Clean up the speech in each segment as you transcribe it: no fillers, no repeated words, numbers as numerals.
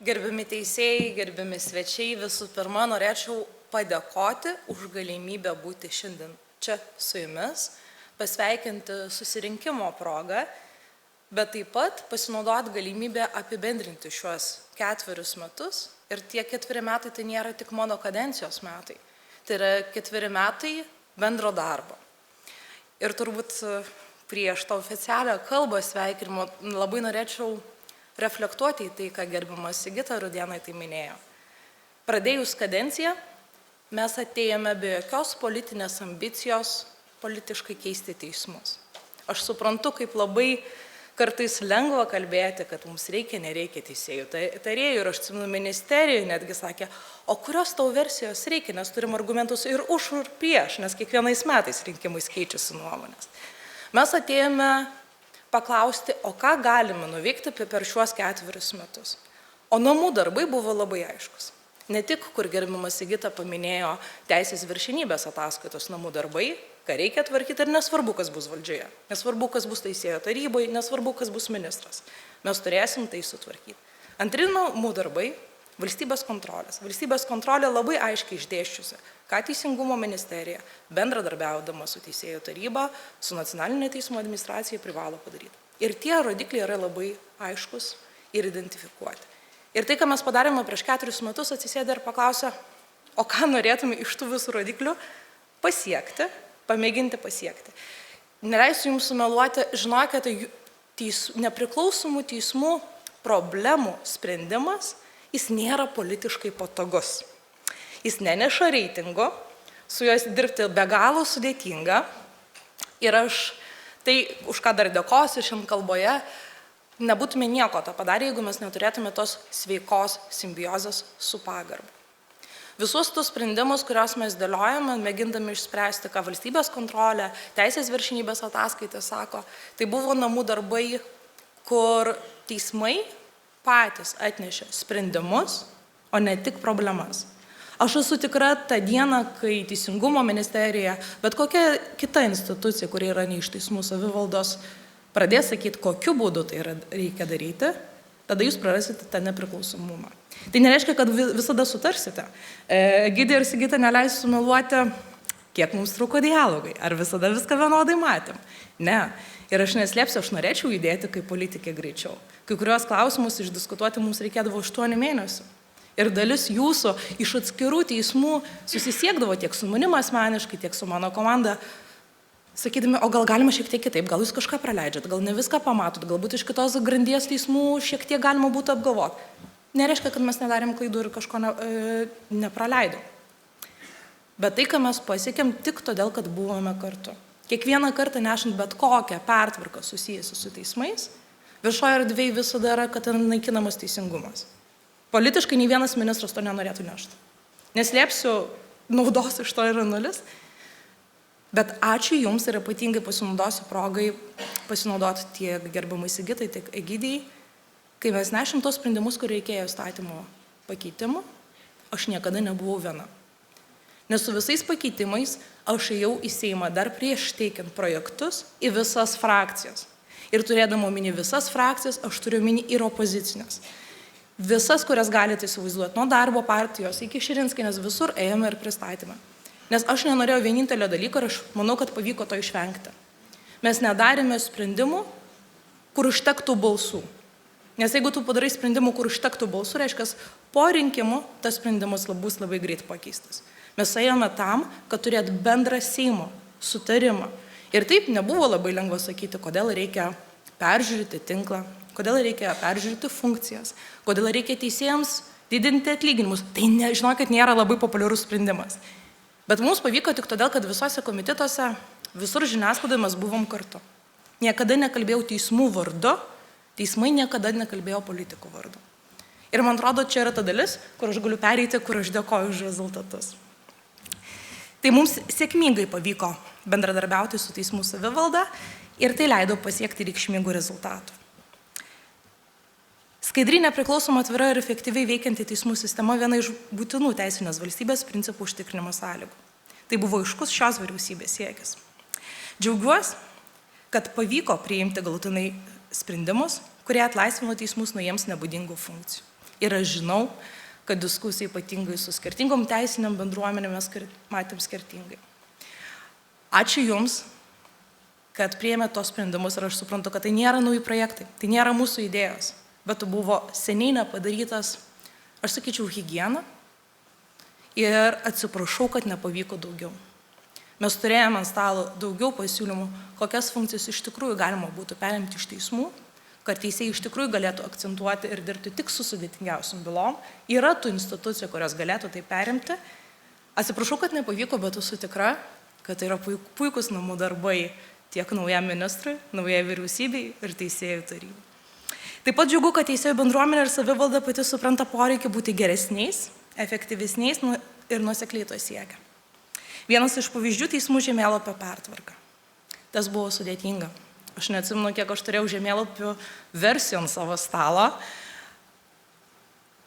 Gerbiami teisėjai, gerbiami svečiai, visų pirma, norėčiau padėkoti už galimybę būti šiandien čia su jumis, pasveikinti susirinkimo progą, bet taip pat pasinaudoti galimybę apibendrinti šiuos 4 metus. Ir tie 4 metai tai nėra tik mano kadencijos metai, tai yra 4 metai bendro darbo. Ir turbūt prieš tą oficialią kalbą sveikinimo labai norėčiau reflektuoti į tai, ką gerbiamas Sigita Rudėnai tai minėjo. Pradėjus kadenciją, mes atėjome be jokios politinės ambicijos politiškai keisti teismus. Aš suprantu, kaip labai kartais lengva kalbėti, kad mums nereikia teisėjų tarėjų, ir aš atsimenu ministerijoje netgi sakė, o kurios tau versijos reikia, nes turim argumentus ir už ir prieš, nes kiekvienais metais rinkimais keičiasi nuomonės. Mes atėjome paklausti, o ką galime nuveikti per šiuos 4 metus. O namų darbai buvo labai aiškus. Ne tik, kur gerbiamas Sigita paminėjo teisės viršenybės ataskaitos namų darbai, ką reikia tvarkyti ir nesvarbu, kas bus valdžioje. Nesvarbu, kas bus teisėjo tarybai, nesvarbu, kas bus ministras. Mes turėsim tai sutvarkyti. Antri namų darbai - valstybės kontrolės. Valstybės kontrolė labai aiškiai išdėsčiusi, ką Teisingumo ministerija, bendradarbiaudama su teisėjų taryba, su nacionalinė teismo administracija privalo padaryti. Ir tie rodikliai yra labai aiškus ir identifikuoti. Ir tai, ką mes padarėme prieš 4 metus, atsisėdė ir paklausė, o ką norėtume iš tų visų rodiklių pasiekti, pamėginti pasiekti. Neleisiu jums sumeluoti, žinokite, nepriklausomų teismų problemų sprendimas, jis nėra politiškai patogus. Jis neneša reitingo, su juos dirbti be galo sudėtinga. Ir aš tai, už ką dar dėkosiu šiandien kalboje, nebūtume nieko to padarę, jeigu mes neturėtume tos sveikos simbiozės su pagarba. Visus tus sprendimus, kuriuos mes dėliojame, mėgindami išspręsti, ką valstybės kontrolė, teisės viršenybės ataskaita sako, tai buvo namų darbai, kur teismai patys atnešė sprendimus, o ne tik problemas. Aš esu tikra, tą dieną, kai Teisingumo ministerija, bet kokia kita institucija, kuri yra ne iš teismų savivaldos, pradės sakyti, kokiu būdu tai reikia daryti, tada jūs prarasite tą nepriklausomumą. Tai nereiškia, kad visada sutarsite. Egidija ir Sigita neleis sumeluoti, kiek mums truko dialogai, ar visada viską vienodai matėm. Ne. Ir aš neslėpsiu, aš norėčiau judėti kaip politikė greičiau. Kai kurios klausimus išdiskutuoti mums reikėdavo 8 mėnesių. Ir dalis jūsų iš atskirų teismų susisiekdavo tiek su manim asmeniškai, tiek su mano komanda, sakydami, o gal galima šiek tiek kitaip, gal jūs kažką praleidžiat, gal ne viską pamatot, galbūt iš kitos grandies teismų šiek tiek galima būtų apgalvoti. Nereiškia, kad mes nedarėm klaidų ir kažko nepraleidom. Bet tai, ką mes pasiekėm, tik todėl, kad buvome kartu. Kiekvieną kartą nešant bet kokią pertvarką susijusią su teismais, viešoje erdvėje visada yra, kad naikinamas teisingumas. Politiškai nei vienas ministras to nenorėtų nešti. Neslėpsiu, naudos iš to yra nulis. Bet ačiū jums ir ypatingai pasinaudosiu progai pasinaudoti tiek gerbiamai Sigitai, tiek Egidijai. Kai mes nešim tos sprendimus, kur reikėjo įstatymo pakeitimų, aš niekada nebuvau viena. Nes su visais pakeitimais aš ėjau į Seimą dar prieš teikiant projektus į visas frakcijas. Ir turėdama omeny visas frakcijas, aš turiu omeny ir opozicinės. Visas, kurias galite įsivaizduoti, nuo Darbo partijos iki Širinskienės, visur ėjome ir pristatymą. Nes aš nenorėjau vienintelio dalyko ir aš manau, kad pavyko to išvengti. Mes nedarėme sprendimų, kur užtektų balsų. Nes jeigu tu padarai sprendimų, kur užtektų balsų, reiškia, po rinkimų tas sprendimas bus labai greit pakeistas. Mes ėjome tam, kad turėt bendrą Seimo sutarimą. Ir taip nebuvo labai lengva sakyti, kodėl reikia peržiūrėti tinklą, kodėl reikia peržiūrėti funkcijas, kodėl reikia teisėjams didinti atlyginimus. Tai, žinokit, nėra labai populiarus sprendimas. Bet mums pavyko tik todėl, kad visose komitetuose, visur žiniasklaidoje mes buvom kartu. Niekada nekalbėjau teismų vardu, teismai niekada nekalbėjo politikų vardu. Ir man atrodo, čia yra ta dalis, kur aš galiu pereiti, kur aš dėkoju už rezultatus. Tai mums sėkmingai pavyko bendradarbiauti su teismų savivalda ir tai leido pasiekti reikšmingų rezultatų. Skaidri, nepriklausoma, atvira ir efektyviai veikianti teismų sistema viena iš būtinų teisinės valstybės principų užtikrinimo sąlygų. Tai buvo aiškus šios vyriausybės siekis. Džiaugiuosi, kad pavyko priimti galutinai sprendimus, kurie atlaisvino teismus nuo jiems nebūdingų funkcijų. Ir aš žinau, kad diskusija ypatingai su skirtingom teisiniam bendruomenėm mes matėm skirtingai. Ačiū Jums, kad priėmė tos sprendimus ir aš suprantu, kad tai nėra nauji projektai, tai nėra mūsų idėjos, bet tai buvo seniai nepadarytas, aš sakyčiau, higiena ir atsiprašau, kad nepavyko daugiau. Mes turėjome ant stalo daugiau pasiūlymų, kokias funkcijas iš tikrųjų galima būtų perimti iš teismų, kad teisėjai iš tikrųjų galėtų akcentuoti ir dirbti tik su sudėtingiausiam bylom. Yra tų institucijų, kurios galėtų tai perimti. Atsiprašau, kad nepavyko, bet esu tikra, kad tai yra puikus namų darbai tiek naujam ministrui, naujai vyriausybei ir teisėjų tarybai. Taip pat džiugu, kad teisėjų bendruomenė ir savivalda pati supranta poreikį būti geresniais, efektyvesniais ir nuosekliai to siekia. Vienas iš pavyzdžių teismų žemėlapio pertvarka. Tas buvo sudėtinga. Aš neatsimenu, kiek aš turėjau žemėlapių versijų ant savo stalo.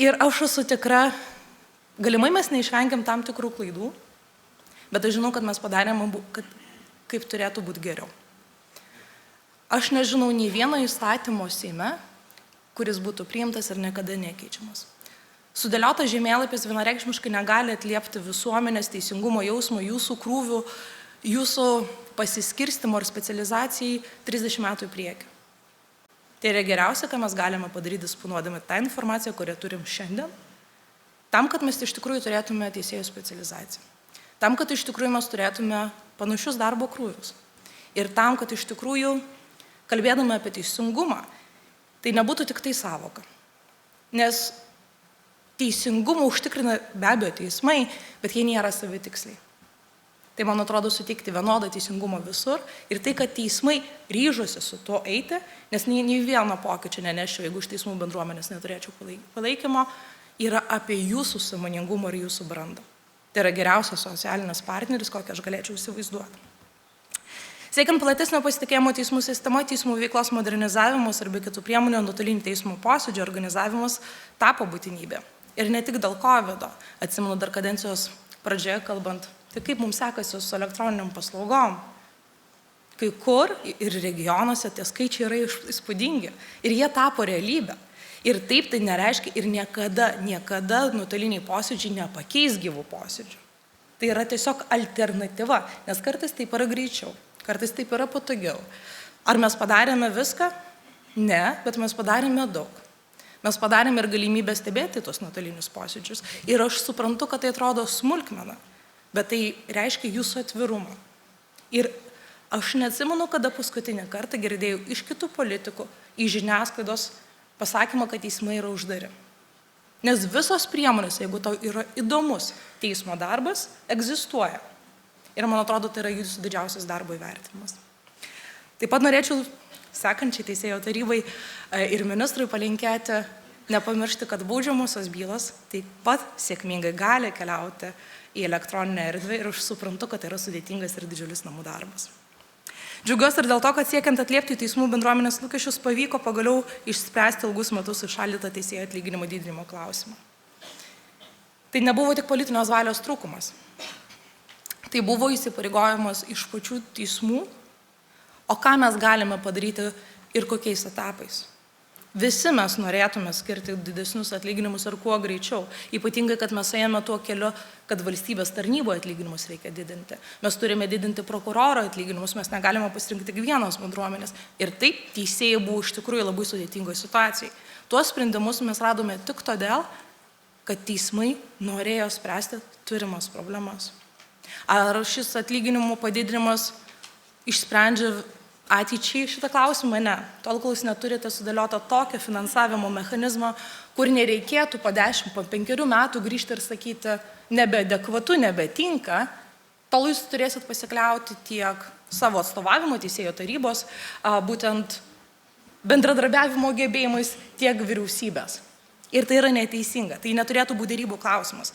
Ir aš esu tikra, galimai mes neišvengiam tam tikrų klaidų, bet aš žinau, kad mes padarėm, kaip turėtų būti geriau. Aš nežinau nei vieno įstatymo Seime, kuris būtų priimtas ir niekada nekeičiamas. Sudėliotas žemėlapis vienareikšmiškai negali atliepti visuomenės teisingumo jausmo, jūsų krūvių, jūsų pasiskirstimo ir specializacijai 30 metų į priekį. Tai yra geriausia, ką mes galime padaryti disponuodami tą informaciją, kurią turim šiandien, tam, kad mes iš tikrųjų turėtume teisėjų specializaciją. Tam, kad iš tikrųjų mes turėtume panašius darbo krūvius. Ir tam, kad iš tikrųjų, kalbėdami apie teisingumą, tai nebūtų tik tai savoka. Nes teisingumą užtikrina be abejo teismai, bet jie nėra savitiksliai. Tai, man atrodo, suteikti vienodą teisingumą visur ir tai, kad teismai ryžosi su to eiti, nes nei vieno pokyčio nenešiau, jeigu iš teismų bendruomenės neturėčiau palaikymo, yra apie jūsų sąmoningumą ir jūsų brandą. Tai yra geriausias socialinis partneris, kokį aš galėčiau įsivaizduoti. Siekiant platesnio pasitikėjimo teismų sistema, teismų veiklos modernizavimas ir be kitų priemonių nuotolinių teismų posėdžių organizavimas tapo būtinybė. Ir ne tik dėl COVID-o. Atsimenu dar kadencijos pradžioje kalbant, tai kaip mums sekasi su elektroniniam paslaugom. Kai kur ir regionuose tie skaičiai yra įspūdingi. Ir jie tapo realybę. Ir taip tai nereiškia ir niekada nuotoliniai posėdžiai nepakeis gyvų posėdžių. Tai yra tiesiog alternatyva, nes kartais taip yra greičiau, kartais taip yra patogiau. Ar mes padarėme viską? Ne, bet mes padarėme daug. Mes padarėme ir galimybę stebėti tos nuotolinius posėdžius. Ir aš suprantu, kad tai atrodo smulkmena, bet tai reiškia jūsų atvirumą. Ir aš neatsimenu, kada paskutinį kartą girdėjau iš kitų politikų, iš žiniasklaidos pasakymą, kad teismai yra uždari. Nes visos priemonės, jeigu tau yra įdomus teismo darbas, egzistuoja. Ir man atrodo, tai yra jūsų didžiausias darbo įvertinimas. Taip pat norėčiau sekančiai teisėjo tarybai ir ministrui palinkėti, nepamiršti, kad baudžiamosios bylos taip pat sėkmingai gali keliauti į elektroninę erdvę ir aš suprantu, kad tai yra sudėtingas ir didžiulis namų darbas. Džiaugiuosi ir dėl to, kad siekiant atliepti teismų bendruomenės lūkesčius pavyko pagaliau išspręsti ilgus metus įšaldytą teisėjų atlyginimo didinimo klausimą. Tai nebuvo tik politinės valios trūkumas. Tai buvo įsipareigojimas iš pačių teismų, o ką mes galime padaryti ir kokiais etapais. Visi mes norėtume skirti didesnius atlyginimus ir kuo greičiau. Ypatingai, kad mes ėjome tuo keliu, kad valstybės tarnyboje atlyginimus reikia didinti. Mes turime didinti prokuroro atlyginimus, mes negalime pasirinkti tik vienos bendruomenės. Ir taip teisėjai buvo iš tikrųjų labai sudėtingoje situacijai. Tuos sprendimus mes radome tik todėl, kad teismai norėjo spręsti turimas problemas. Ar šis atlyginimų padidinimas išsprendžia ateičiai šitą klausimą? Ne. Tol, kol jūs neturite sudėliotą tokią finansavimo mechanizmą, kur nereikėtų po 10, po 5 metų grįžti ir sakyti nebeadekvatu, nebetinka, tol jūs turėsit pasikliauti tiek savo atstovavimo teisėjų tarybos, būtent bendradarbiavimo gebėjimais, tiek vyriausybės. Ir tai yra neteisinga. Tai neturėtų būti derybų klausimas.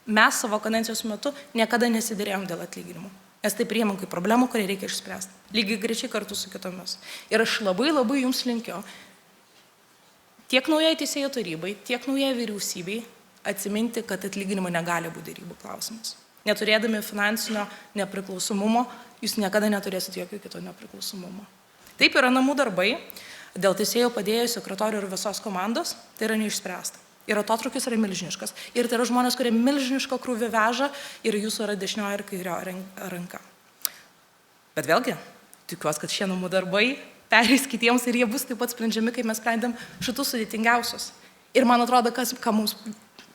Mes savo kadencijos metu niekada nesiderėjom dėl atlyginimų. Nes tai priėmėm kaip problemų, kurią reikia išspręsti. Lygiai grečiai kartu su kitomis. Ir aš labai jums linkiu tiek naujai teisėjų tarybai, tiek naujai vyriausybei atsiminti, kad atlyginimai negali būti derybų klausimas. Neturėdami finansinio nepriklausomumo, jūs niekada neturėsite jokio kito nepriklausomumo. Taip yra namų darbai, dėl teisėjų padėjėjų, sekretorių ir visos komandos, tai yra neišspręsta. Ir atotrukis yra milžiniškas. Ir tai yra žmonės, kurie milžinišką krūvį veža ir jūsų yra dešinioji ir kairioji ranka. Bet vėlgi, tikiuosi, kad šie namų darbai perės kitiems ir jie bus taip pat sprendžiami, kaip mes sprendėm šitus sudėtingiausius. Ir man atrodo, ką mums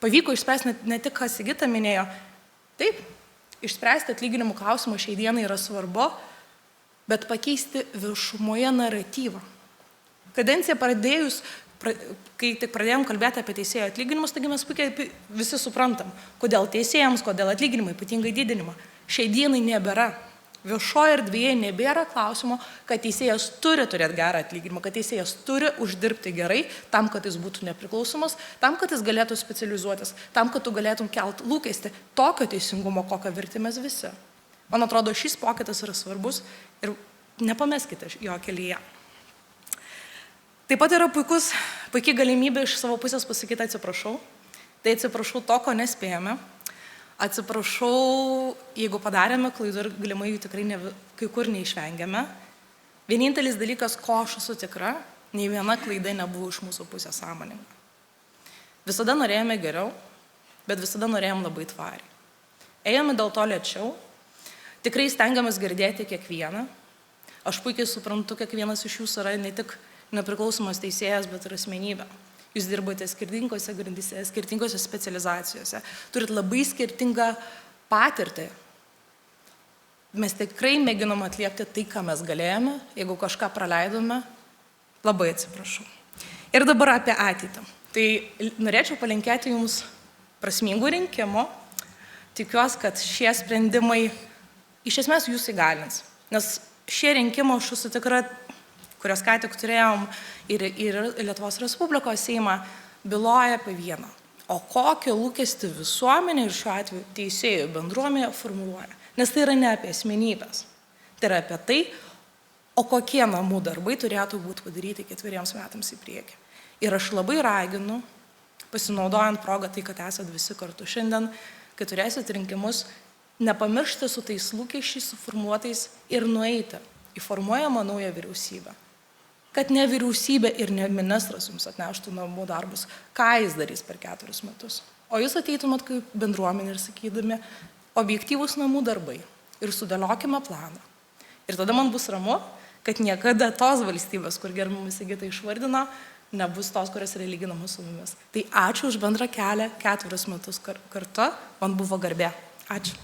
pavyko išspręsti, ne tik ką Sigita minėjo, taip, išspręsti atlyginimų klausimą šiai dienai yra svarbu, bet pakeisti viešumoje naratyvą. Kadenciją pradėjus, kai tik pradėjom kalbėti apie teisėjų atlyginimus, taigi mes puikiai visi suprantam, kodėl teisėjams, kodėl atlyginimai, ypatingai didinimą. Šiai dienai nebėra. Viešoje erdvėje nebėra klausimo, kad teisėjas turi turėti gerą atlyginimą, kad teisėjas turi uždirbti gerai, tam, kad jis būtų nepriklausomas, tam, kad jis galėtų specializuotis, tam, kad tu galėtum kelt lūkestį tokio teisingumo, kokio vertimės visi. Man atrodo, šis pokytis yra svarbus ir nepameskite jo kelyje. Taip pat yra puikiai galimybė iš savo pusės pasakyti atsiprašau. Tai atsiprašau to, ko nespėjome. Atsiprašau, jeigu padarėme klaidų ir galimai jų tikrai kai kur neišvengėme. Vienintelis dalykas, ko aš esu tikra, nei viena klaida nebuvo iš mūsų pusės sąmoninga. Visada norėjome geriau, bet visada norėjom labai tvariai. Ėjome dėl to lėčiau, tikrai stengiamės girdėti kiekvieną. Aš puikiai suprantu, kiekvienas iš jūsų yra ne tik nepriklausomas teisėjas, bet ir asmenybė. Jūs dirbate skirtingose grandyse, skirtingose specializacijose, turit labai skirtingą patirtį. Mes tikrai mėginom atliepti tai, ką mes galėjome, jeigu kažką praleidome, labai atsiprašau. Ir dabar apie ateitį. Tai norėčiau palinkėti jums prasmingų rinkimų. Tikiuosi, kad šie sprendimai iš esmės jūs įgalins. Nes šie rinkimai, aš esu tikra, kurios ką tik turėjom ir Lietuvos Respublikos Seimą, byloja apie vieną. O kokį lūkestį visuomenė ir šiuo atveju teisėjų bendruomenė formuluoja. Nes tai yra ne apie asmenybės. Tai yra apie tai, o kokie namų darbai turėtų būti padaryti 4 metams į priekį. Ir aš labai raginu, pasinaudojant progą tai, kad esat visi kartu šiandien, kai turėsit rinkimus, nepamiršti su tais lūkesčiais suformuotais ir nueiti į formuojamą naują vyriausybę. Kad ne vyriausybė ir ne ministras jums atneštų namų darbus, ką jis darys per 4 metus. O jūs ateitumėt kaip bendruomenė ir sakydami objektyvūs namų darbai ir sudėliokime planą. Ir tada man bus ramu, kad niekada tos valstybės, kur gerbiamas Sigita išvardino, nebus tos, kurios yra lyginamos su mumis. Tai ačiū už bendrą kelią 4 metus kartu, man buvo garbė. Ačiū.